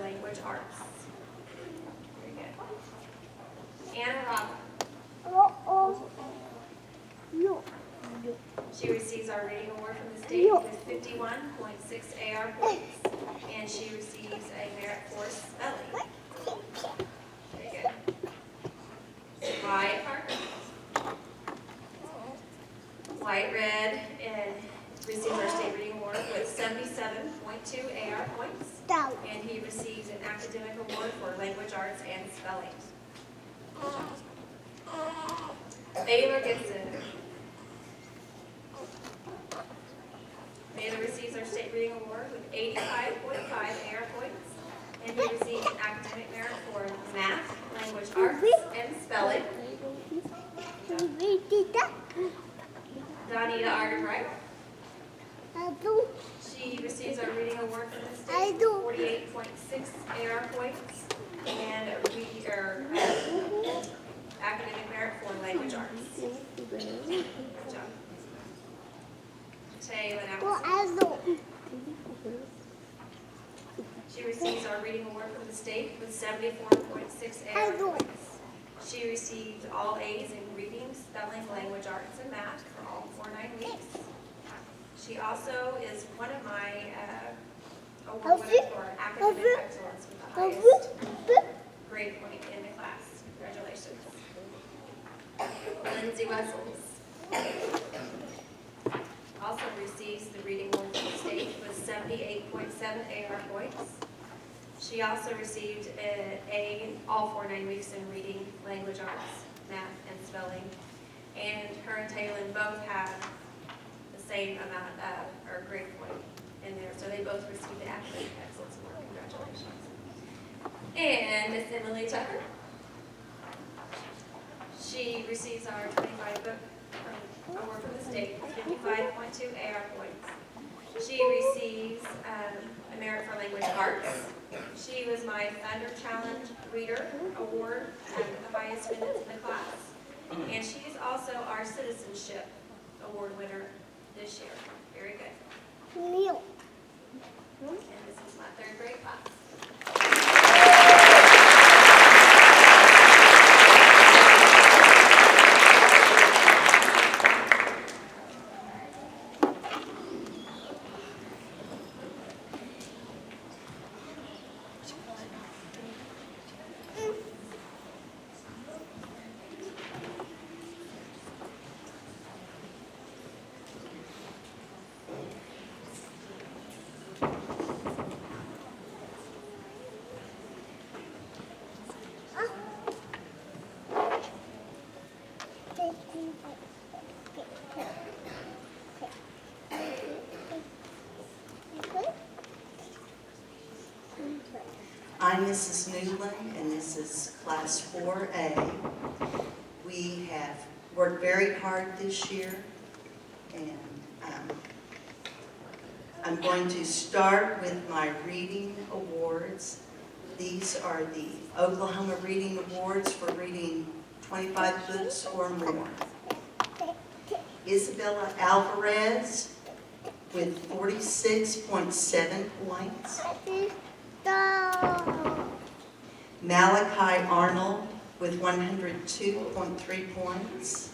language arts. Very good. Anna Robin. She receives our reading award from the state with 51.6 AR points, and she receives a merit for spelling. Very good. Wyatt Parker. Wyatt read and receives our state reading award with 77.2 AR points, and he receives an academic award for language arts and spelling. Baylor Gibson. Baylor receives our state reading award with 85.5 AR points, and he receives an academic merit for math, language arts, and spelling. Donita Arterbright. She receives our reading award from the state with 48.6 AR points, and academic merit for language arts. Good job. Taylor Allison. She receives our reading award from the state with 74.6 AR points. She received all A's in reading, spelling, language arts, and math for all 49 weeks. She also is one of my award winners for academic excellence with the highest grade point in the class. Congratulations. Lindsay Wessels also receives the reading award from the state with 78.7 AR points. She also received an A all 49 weeks in reading, language arts, math, and spelling. And her and Taylor both have the same amount of, or grade point in there. So they both received the academic excellence award. Congratulations. And Miss Emily Tucker. She receives our 25 book award from the state with 55.2 AR points. She receives a merit for language arts. She was my Thunder Challenge Reader Award at the highest minutes in the class. And she is also our Citizenship Award winner this year. Very good. And this is my third grade class. I'm Mrs. Newland, and this is Class 4A. We have worked very hard this year, and I'm going to start with my reading awards. These are the Oklahoma Reading Awards for reading 25 books or more. Isabella Alvarez with 46.7 points. Malachi Arnold with 102.3 points.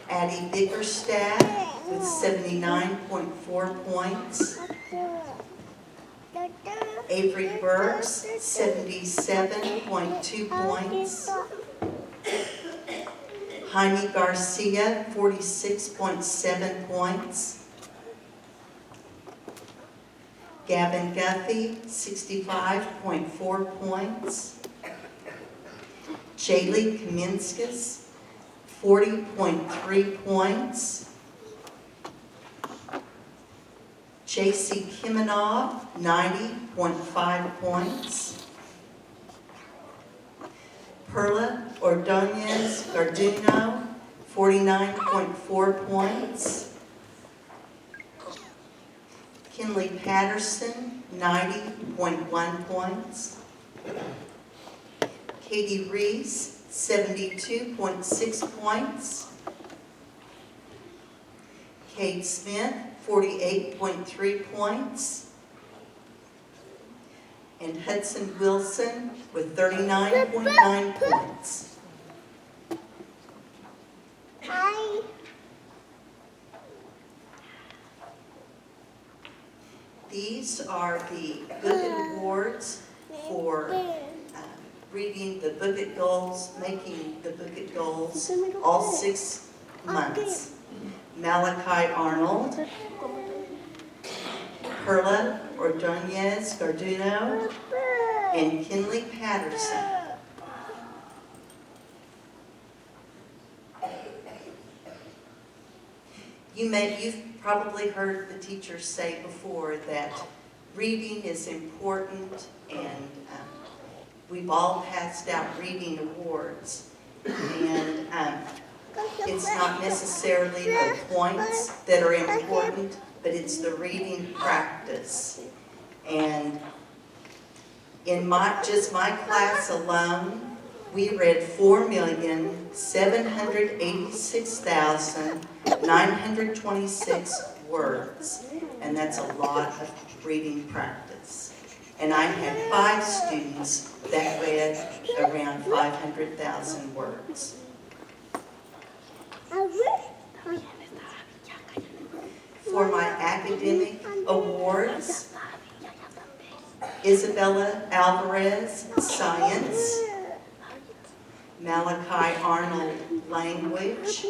Addie Bickerstaff with 79.4 points. Avery Burks, 77.2 points. Jaime Garcia, 46.7 points. Gavin Guffey, 65.4 points. Jaylee Kaminskis, 40.3 points. J.C. Kimonov, 90.5 points. Perla Ordonez Garduno, 49.4 points. Kinley Patterson, 90.1 points. Katie Reese, 72.6 points. Kate Smith, 48.3 points. and Hudson Wilson with 39.9 points. These are the Bookett Awards for reading the Bookett Goals, making the Bookett Goals all 6 months. Malachi Arnold, Perla Ordonez Garduno, and Kinley Patterson. You've probably heard the teachers say before that reading is important, and we've all passed out reading awards. And it's not necessarily the points that are important, but it's the reading practice. And in just my class alone, we read 4,786,926 words, and that's a lot of reading practice. And I had 5 students that read around 500,000 words. For my academic awards, Isabella Alvarez, Science, Malachi Arnold, Language,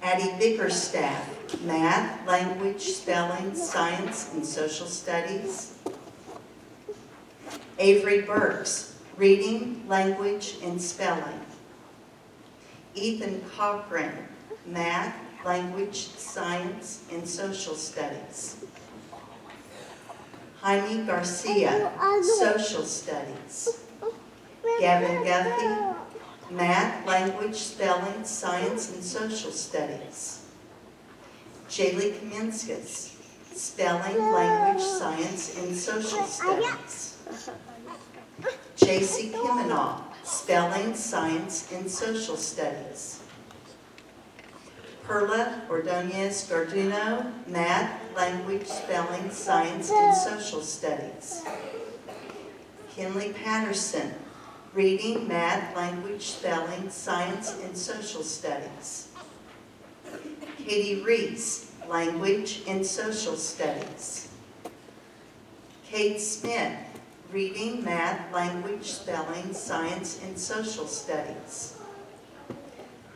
Addie Bickerstaff, Math, Language, Spelling, Science, and Social Studies, Avery Burks, Reading, Language, and Spelling, Ethan Cochran, Math, Language, Science, and Social Studies, Jaime Garcia, Social Studies, Gavin Guthrie, Math, Language, Spelling, Science, and Social Studies, Jaylee Kaminskas, Spelling, Language, Science, and Social Studies, J.C. Kiminoff, Spelling, Science, and Social Studies, Perla Ordonez Garduno, Math, Language, Spelling, Science, and Social Studies, Kinley Patterson, Reading, Math, Language, Spelling, Science, and Social Studies, Katie Reese, Language and Social Studies, Kate Smith, Reading, Math, Language, Spelling, Science, and Social Studies,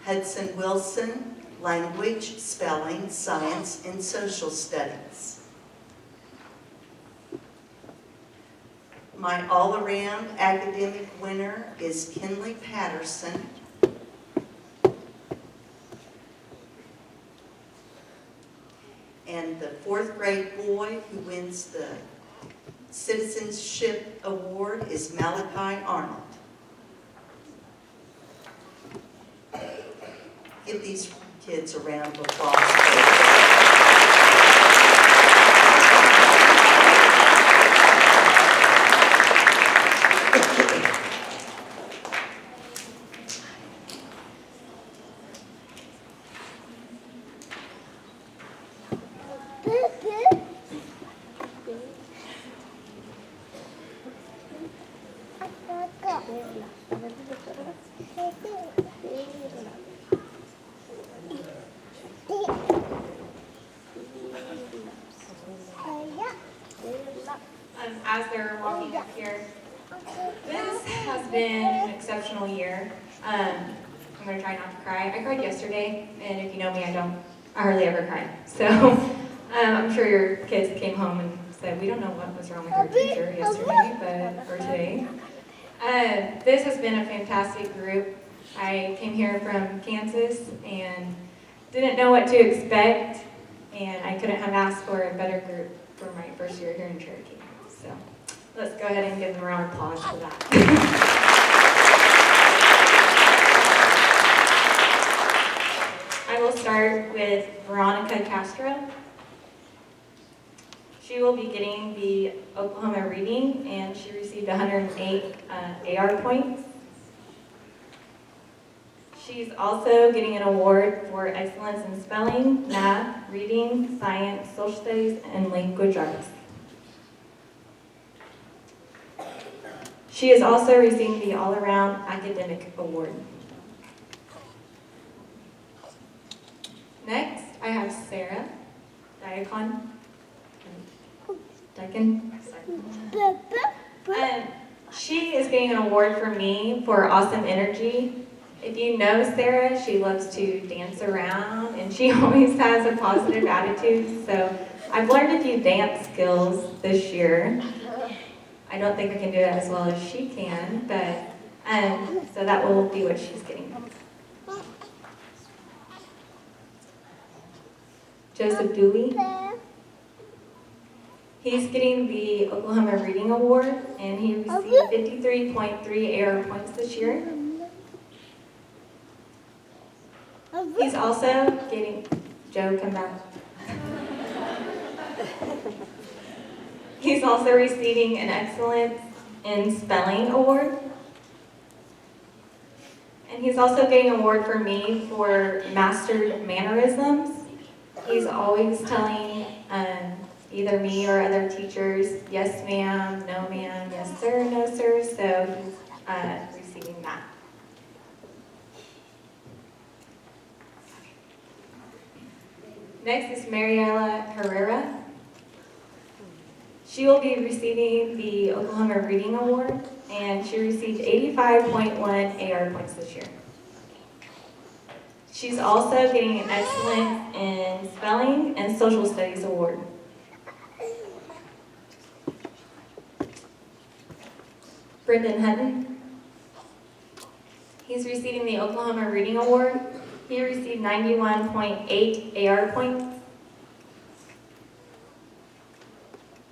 Hudson Wilson, Language, Spelling, Science, and Social Studies. My all-around academic winner is Kinley Patterson. And the 4th grade boy who wins the Citizenship Award is Malachi Arnold. Give these kids a round of applause. As they're walking up here, this has been an exceptional year. I'm going to try not to cry. I cried yesterday, and if you know me, I hardly ever cry. So I'm sure your kids came home and said, we don't know what was wrong with your teacher yesterday, or today. This has been a fantastic group. I came here from Kansas and didn't know what to expect, and I couldn't have asked for a better group for my first year here in Cherokee. So let's go ahead and give them a round of applause for that. I will start with Veronica Castro. She will be getting the Oklahoma Reading, and she received 108 AR points. She's also getting an award for excellence in spelling, math, reading, science, social studies, and language arts. She is also receiving the All-Around Academic Award. Next, I have Sarah Diakon. She is getting an award from me for awesome energy. If you know Sarah, she loves to dance around and she always has a positive attitude. So I've learned a few dance skills this year. I don't think I can do it as well as she can, but so that will be what she's getting. Joseph Dooley. He's getting the Oklahoma Reading Award, and he received 53.3 AR points this year. He's also getting, Joe, come back. He's also receiving an Excellence in Spelling Award. And he's also getting an award from me for mastered mannerisms. He's always telling either me or other teachers, yes ma'am, no ma'am, yes sir, no sir, so he's receiving that. Next is Mariela Herrera. She will be receiving the Oklahoma Reading Award, and she received 85.1 AR points this year. She's also getting an Excellence in Spelling and Social Studies Award. Brendan Hutton. He's receiving the Oklahoma Reading Award. He received 91.8 AR points.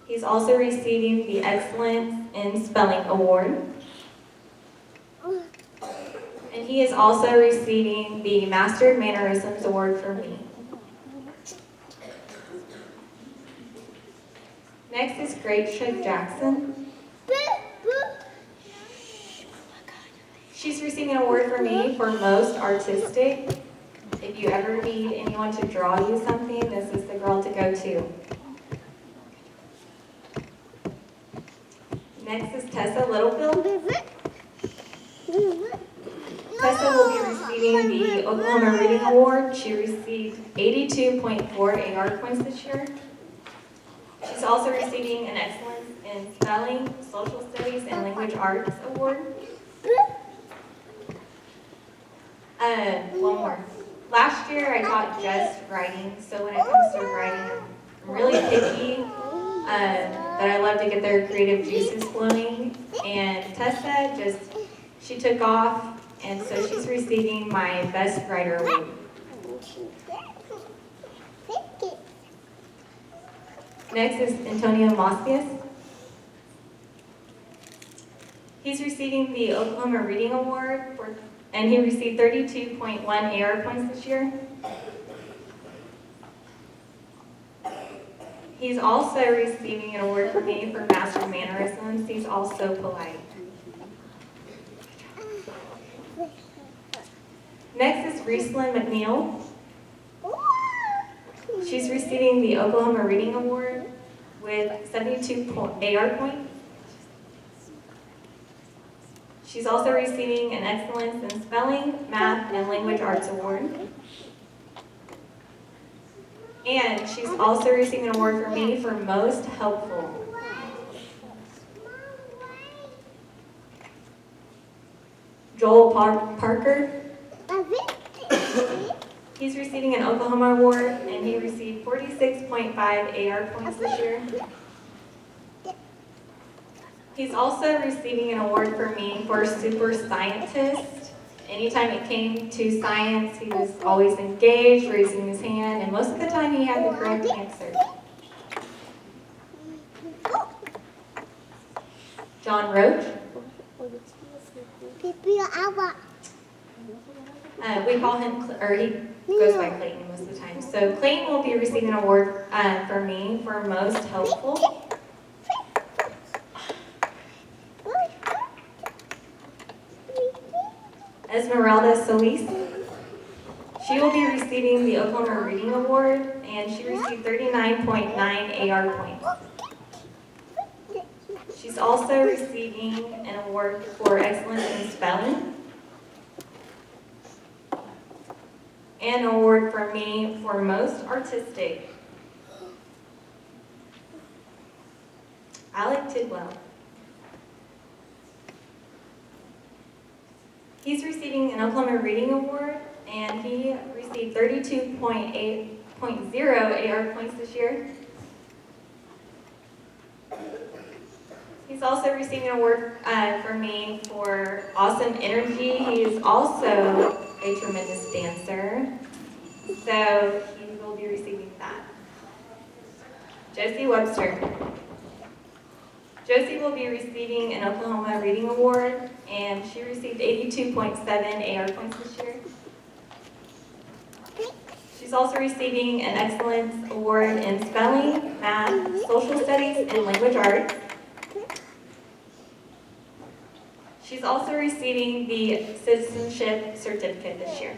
He's also receiving the Excellence in Spelling Award. And he is also receiving the Mastered Mannerisms Award from me. Next is Gracia Jackson. She's receiving an award from me for most artistic. If you ever need anyone to draw you something, this is the girl to go to. Next is Tessa Littlefield. Tessa will be receiving the Oklahoma Reading Award. She received 82.4 AR points this year. She's also receiving an Excellence in Spelling, Social Studies, and Language Arts Award. One more. Last year I taught just writing, so when it comes to writing, I'm really picky, but I love to get their creative juices flowing. And Tessa she took off, and so she's receiving my Best Writer Award. Next is Antonio Masias. He's receiving the Oklahoma Reading Award, and he received 32.1 AR points this year. He's also receiving an award from me for Master Mannerisms. He's also polite. Next is Rieslyn McNeil. She's receiving the Oklahoma Reading Award with 72 AR points. She's also receiving an Excellence in Spelling, Math, and Language Arts Award. And she's also receiving an award from me for Most Helpful. Joel Parker. He's receiving an Oklahoma Award, and he received 46.5 AR points this year. He's also receiving an award from me for Super Scientist. Anytime it came to science, he was always engaged, raising his hand, and most of the time he had the correct answer. John Roach. We call him, or he goes by Clayton most of the time. So Clayton will be receiving an award from me for Most Helpful. Esmeralda Solis. She will be receiving the Oklahoma Reading Award, and she received 39.9 AR points. She's also receiving an award for excellence in spelling, and an award from me for most artistic. Alec Tidwell. He's receiving an Oklahoma Reading Award, and he received 32.8.0 AR points this year. He's also receiving an award from me for awesome energy. He is also a tremendous dancer, so he will be receiving that. Josie Webster. Josie will be receiving an Oklahoma Reading Award, and she received 82.7 AR points this year. She's also receiving an Excellence Award in Spelling, Math, Social Studies, and Language Arts. She's also receiving the Citizenship Certificate this year.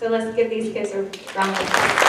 So let's give these kids a round of applause.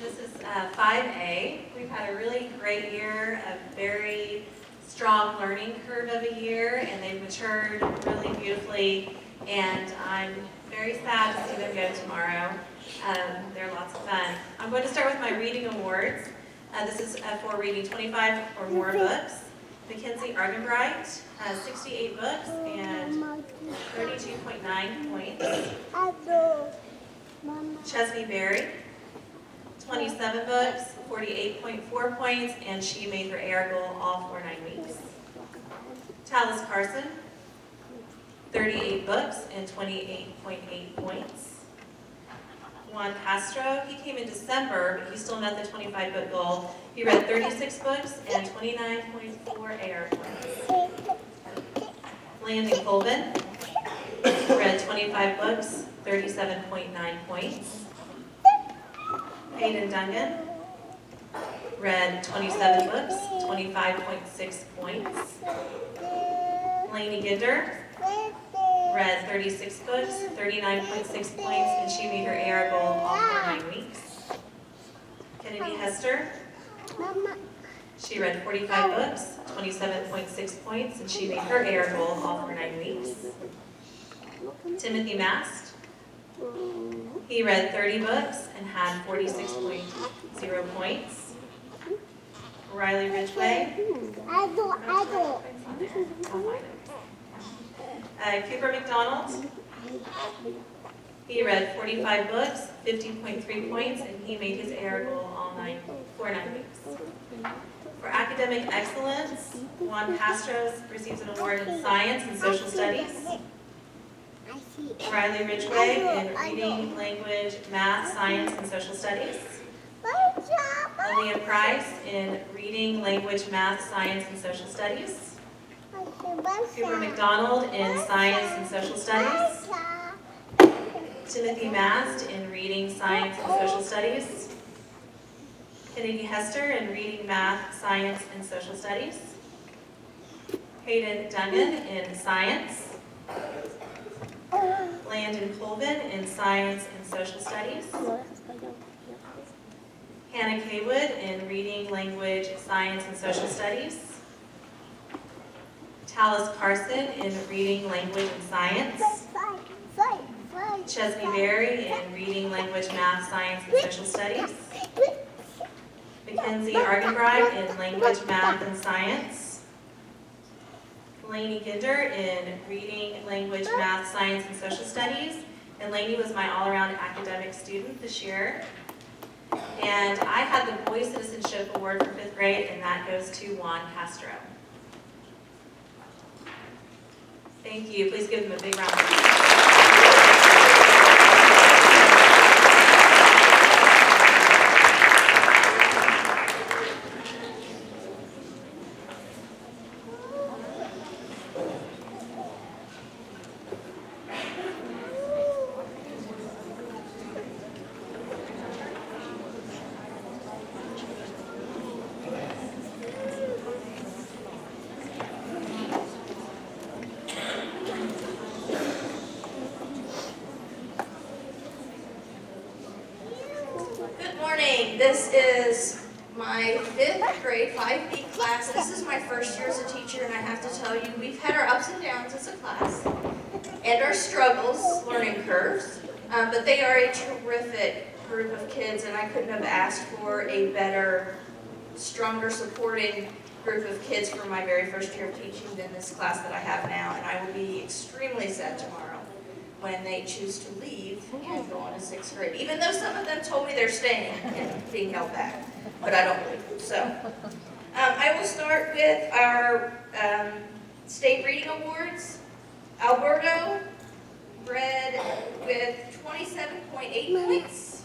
This is 5A. We've had a really great year, a very strong learning curve of a year, and they've matured really beautifully, and I'm very sad to see them go tomorrow. They're lots of fun. I'm going to start with my reading awards. This is for reading 25 or more books. Mackenzie Argenbright has 68 books and 32.9 points. Chesney Berry, 27 books, 48.4 points, and she made her AR goal all for 9 weeks. Talis Carson, 38 books and 28.8 points. Juan Castro, he came in December, but he still met the 25-book goal. He read 36 books and 29.4 AR points. Landon Colvin read 25 books, 37.9 points. Hayden Dungan read 27 books, 25.6 points. Lainey Ginder read 36 books, 39.6 points, and she made her AR goal all for 9 weeks. Kennedy Hester, she read 45 books, 27.6 points, and she made her AR goal all for 9 weeks. Timothy Mast, he read 30 books and had 46.0 points. Riley Ridgway, Cooper McDonald, he read 45 books, 50.3 points, and he made his AR goal all for 9 weeks. For academic excellence, Juan Castro receives an award in science and social studies. Riley Ridgway in reading, language, math, science, and social studies. Aaliyah Price in reading, language, math, science, and social studies. Cooper McDonald in science and social studies. Timothy Mast in reading, science, and social studies. Kennedy Hester in reading, math, science, and social studies. Hayden Dungan in science. Landon Colvin in science and social studies. Hannah Kaywood in reading, language, science, and social studies. Talis Carson in reading, language, and science. Chesney Berry in reading, language, math, science, and social studies. Mackenzie Argenbright in language, math, and science. Lainey Ginder in reading, language, math, science, and social studies. And Lainey was my all-around academic student this year. And I had the Boy Citizenship Award for 5th grade, and that goes to Juan Castro. Thank you. Please give them a big round of applause. morning. This is my 5th grade 5B class. This is my first year as a teacher, and I have to tell you, we've had our ups and downs as a class and our struggles, learning curves, but they are a terrific group of kids, and I couldn't have asked for a better, stronger, supporting group of kids for my very first year of teaching than this class that I have now, and I will be extremely sad tomorrow when they choose to leave and go on to 6th grade, even though some of them told me they're staying and being held back, but I don't believe it. So I will start with our state reading awards. Alberto read with 27.8 points.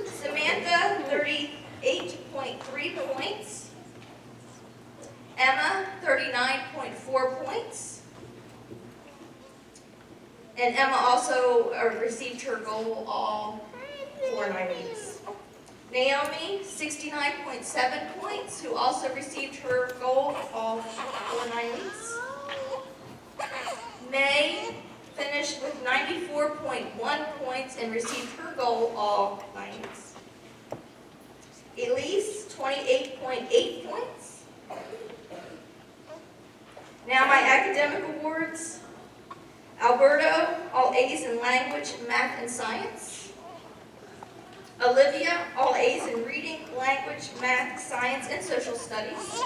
Samantha, 38.3 points. Emma, 39.4 points. And Emma also received her goal all 4 9 weeks. Naomi, 69.7 points, who also received her goal all 4 9 weeks. May finished with 94.1 points and received her goal all 9 weeks. Elise, 28.8 points. Now my academic awards. Alberto, all A's in language, math, and science. Olivia, all A's in reading, language, math, science, and social studies.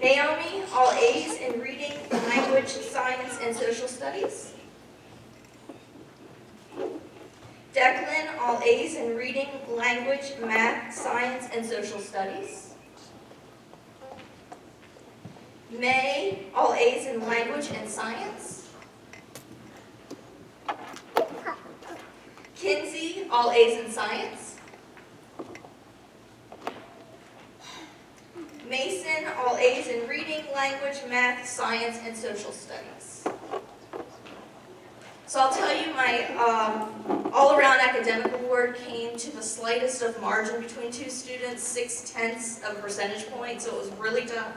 Naomi, all A's in reading, language, science, and social studies. Declan, all A's in reading, language, math, science, and social studies. May, all A's in language and science. Kinsey, all A's in science. Mason, all A's in reading, language, math, science, and social studies. So I'll tell you, my all-around academic award came to the slightest of margin between 2 students, 0.6 of a percentage point, so it was really tough.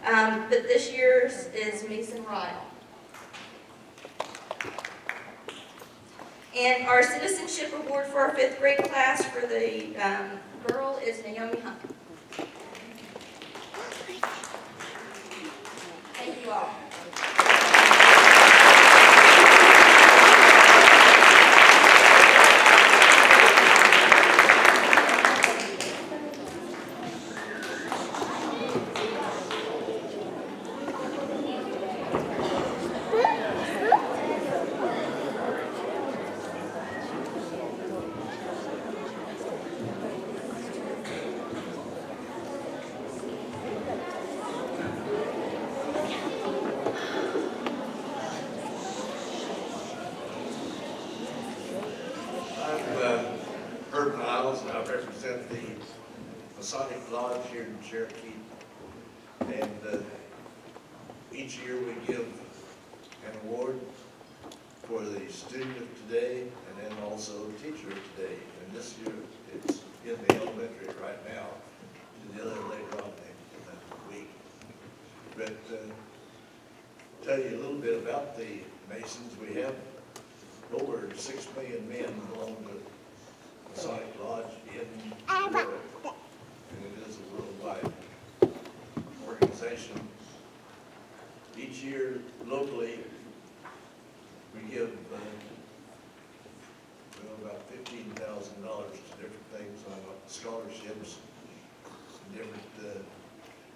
But this year's is Mason Ryle. And our citizenship award for our 5th grade class for the girl is Naomi Hunt. Thank you all. Represent the Masonic Lodge here in Cherokee, and each year we give an award for the student of today and then also teacher of today. And this year it's in the elementary right now, and the other later on in the week. But tell you a little bit about the Masons. We have over 6 million men belong to Masonic Lodge in the world, and it is a worldwide organization. Each year, locally, we give about $15,000 to different things on scholarships, different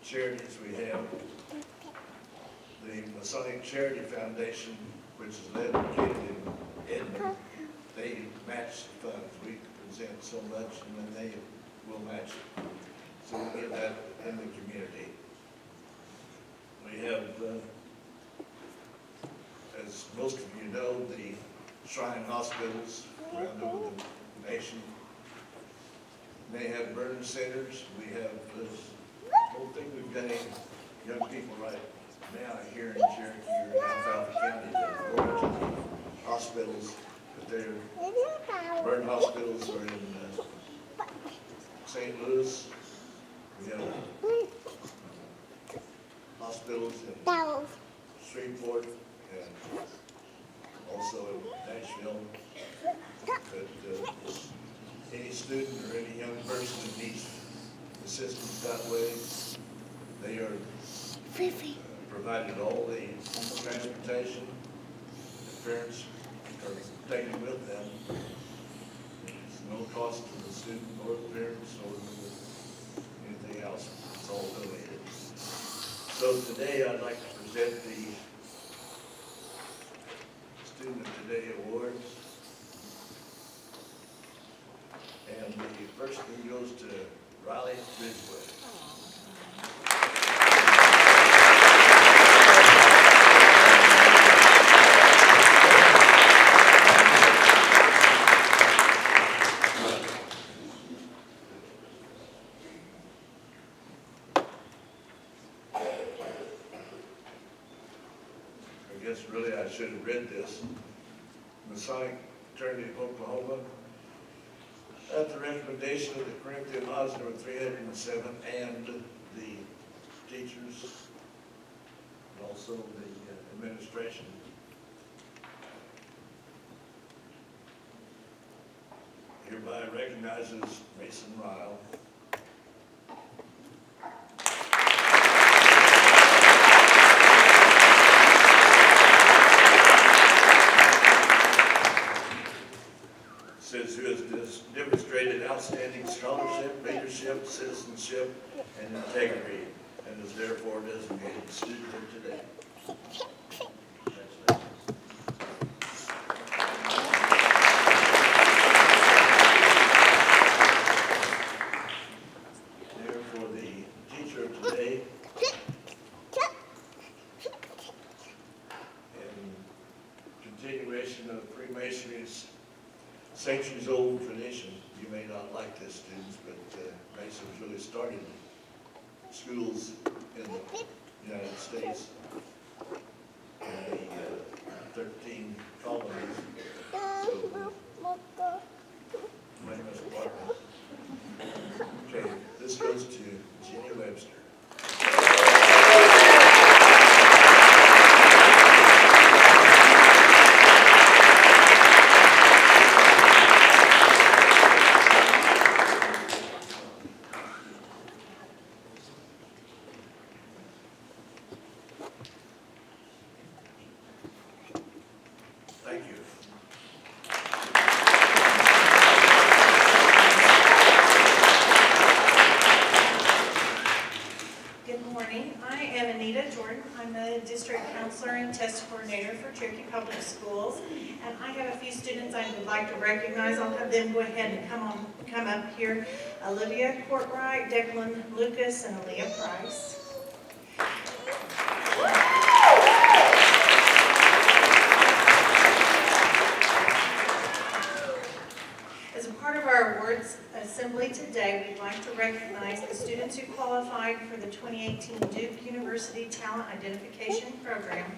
charities we have. The Masonic Charity Foundation, which is located in Edmond, they match the funds. We present so much, and then they will match it. So we give that in the community. We have, as most of you know, the Shrine Hospitals around over the nation. They have burn centers. We have this whole thing. We've got young people right now here in Cherokee or in Alfalfa County that are going to the hospitals, but their burn hospitals are in St. Louis. We have hospitals in Shreveport and also in Nashville. But student or any young person that needs assistance that way, they are provided all the transportation that parents are taking with them. It's no cost to the student or the parents or anything else. It's all donated. So today I'd like to present the Student of Today Awards. And the first one goes to Riley Ridgeway. I guess really I should have read this. Masonic Fraternity of Oklahoma, at the recommendation of the Corinthian Laws number 307 and the teachers and also the administration, hereby recognizes Mason Ryle. Says who has demonstrated outstanding scholarship, leadership, citizenship, and integrity, and is therefore designated student of today. Therefore, the teacher of today, in continuation of Freemasonry's centuries-old tradition. You may not like this, students, but Masons really started schools in the United States in the 13 colonies. So, famous department. Okay, this goes to Jenny Webster. Thank you. Good morning. I am Anita Jordan. I'm the district counselor and test coordinator for Cherokee Public Schools. And I have a few students I would like to recognize. I'll have them go ahead and come up here. Olivia Courtright, Declan Lucas, and Aaliyah Price. As a part of our awards assembly today, we'd like to recognize the students who qualified for the 2018 Duke University Talent Identification Program.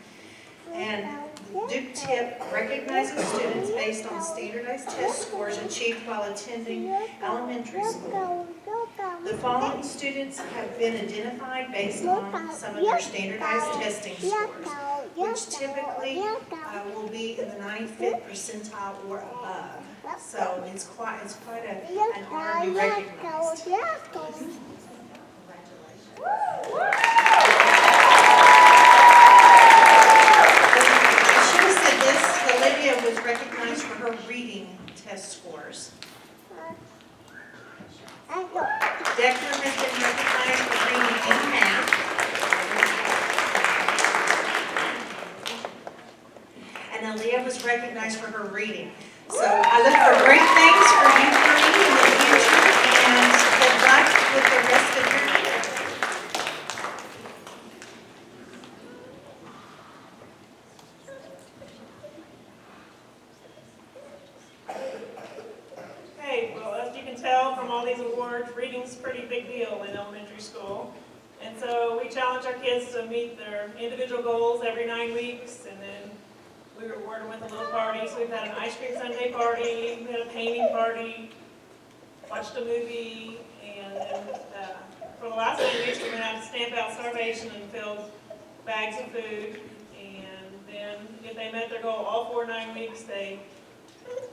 And Duke TIP recognizes students based on standardized test scores achieved while attending elementary school. The following students have been identified based on some of their standardized testing scores, which typically will be in the 95th percentile or above. So it's quite an honor to be recognized. I should have said this. Olivia was recognized for her reading test scores. Declan has been recognized for reading in math. And Aaliyah was recognized for her reading. So I look for great things for you three in the future, and good luck with the rest of your year. Hey, well, as you can tell from all these awards, reading's a pretty big deal in elementary school. And so we challenge our kids to meet their individual goals every 9 weeks, and then we reward them with a little party. So we've had an ice cream sundae party, we had a painting party, watched a movie, and then for the last 9 weeks, we're going to have to stamp out starvation and fill bags of food. And then if they met their goal all 9 weeks, they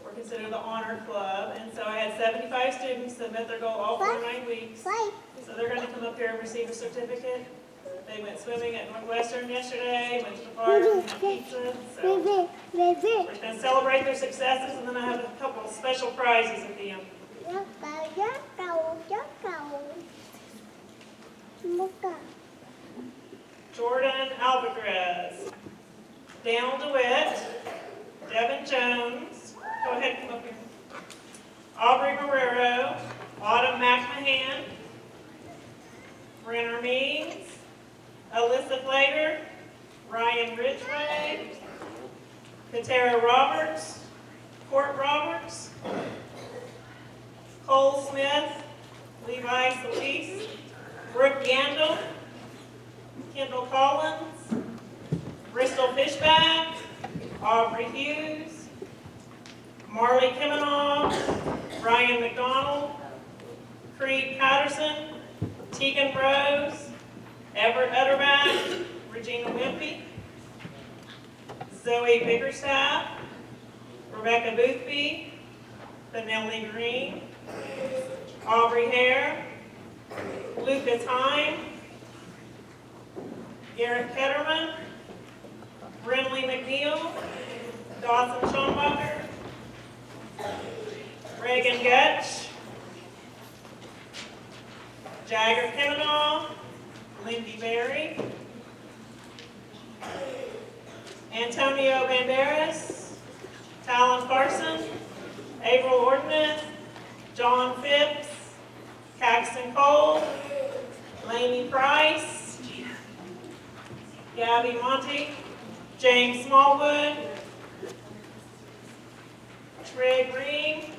We're considered the honor club, and so I had 75 students that met their goal all 49 weeks. So they're going to come up here and receive a certificate. They went swimming at Northwestern yesterday, went to the park, had pizza. So we're going to celebrate their successes, and then I have a couple of special prizes at the end. Jordan Alvarez, Dale DeWitt, Devin Jones, go ahead, come up here. Aubrey Guerrero, Autumn McMahon, Brenner Means, Alyssa Flater, Ryan Ridgway, Katara Roberts, Court Roberts, Cole Smith, Levi Solis, Brooke Yandel, Kendall Collins, Bristol Fishback, Aubrey Hughes, Marley Kiminoff, Ryan McDonald, Creed Patterson, Tegan Rose, Everett Utterback, Regina Wimpy, Zoe Bickerstaff, Rebecca Boothby, Benelli Green, Aubrey Hare, Lucas Hine, Garrett Ketterman, Brinley McNeil, Dawson Schombacher, Reagan Getch, Jagger Kiminoff, Lindy Berry, Antonio Banderas, Talon Carson, April Ordonez, John Phipps, Caxton Cole, Lainey Price, Gabby Monty, James Smallwood, Trey Green,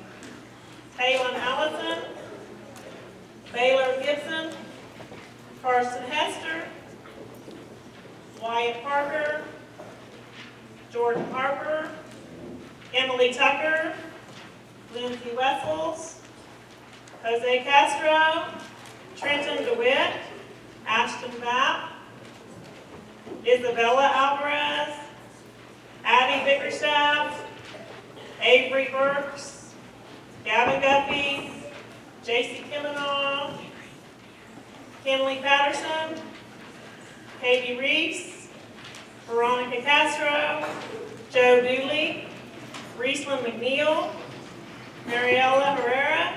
Taylon Allison, Baylor Gibson, Carson Hester, Wyatt Parker, Jordan Harper, Emily Tucker, Lindsay Wessels, Jose Castro, Trenton DeWitt, Ashton Vapp, Isabella Alvarez, Addie Bickerstaff, Avery Burks, Gavin Guffey, J.C. Kiminoff, Kinley Patterson, Katie Reese, Veronica Castro, Joe Dooley, Reeslyn McNeil, Mariella Herrera,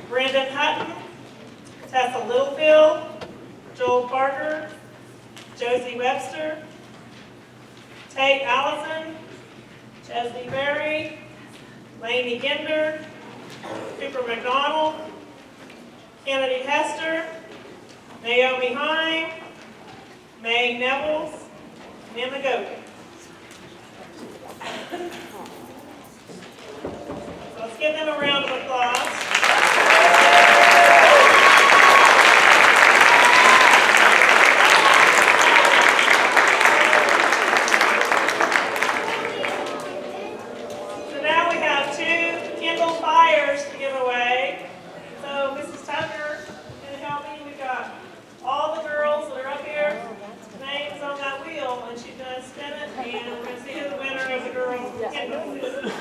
Brendan Hutton, Tessa Littlefield, Joel Parker, Josie Webster, Tate Allison, Chesney Berry, Lainey Ginder, Cooper McDonald, Kennedy Hester, Naomi Hine, May Nevels, Nima Gopi. So let's give them a round of applause. So now we have 2 Kindle Fires to give away. So Mrs. Tucker can help me. We've got all the girls that are up here, names on that wheel, and she's going to spin it, and we're going to see who the winner of the girls' Kindle is.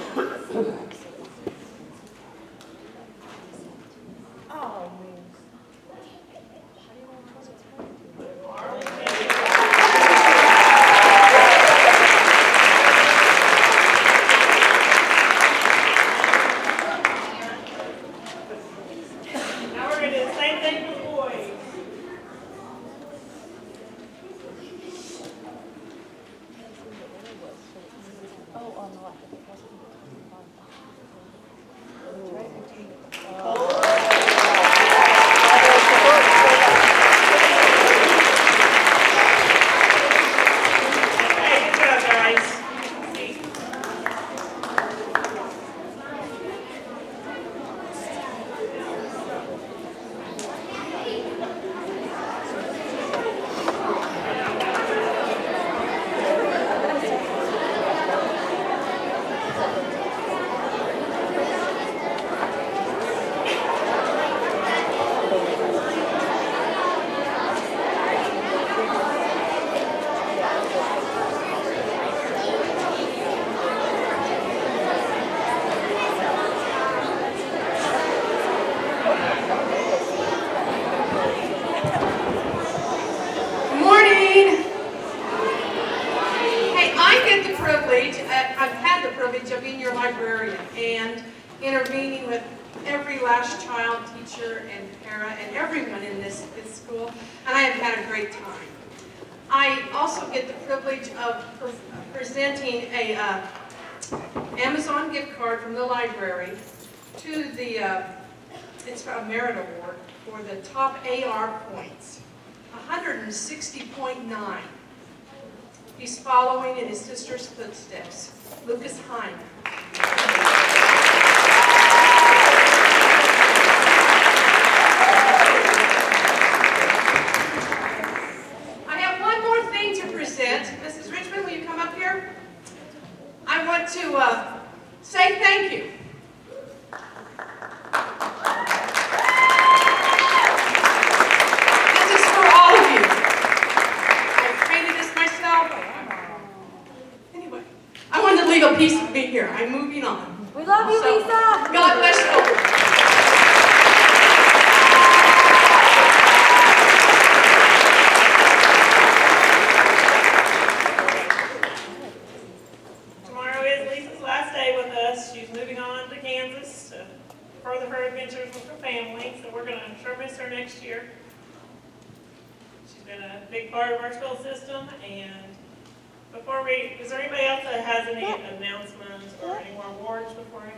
intervening with every last child, teacher, and parent, and everyone in this school, and I have had a great time. I also get the privilege of presenting a Amazon gift card from the library to the, it's a merit award for the top AR points, 160.9. He's following in his sister's footsteps, Lucas Hine. I have one more thing to present. Mrs. Richmond, will you come up here? I want to say thank you. This is for all of you. I created this myself. Anyway, I wanted to leave a piece of me here. I'm moving on. We love you, So, Lisa. God bless you all. Tomorrow is Lisa's last day with us. She's moving on to Kansas to further her adventures with her family, so we're going to sure miss her next year. She's been a big part of our school system, and before we, is there anybody else that has any announcements or any more awards before we?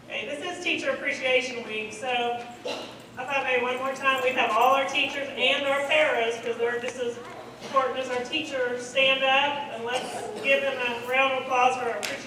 Okay, this is Teacher Appreciation Week, so I thought maybe one more time we'd have all our teachers and our paras, because they're just as important as our teachers, stand up and let's give them a round of applause for our appreciation.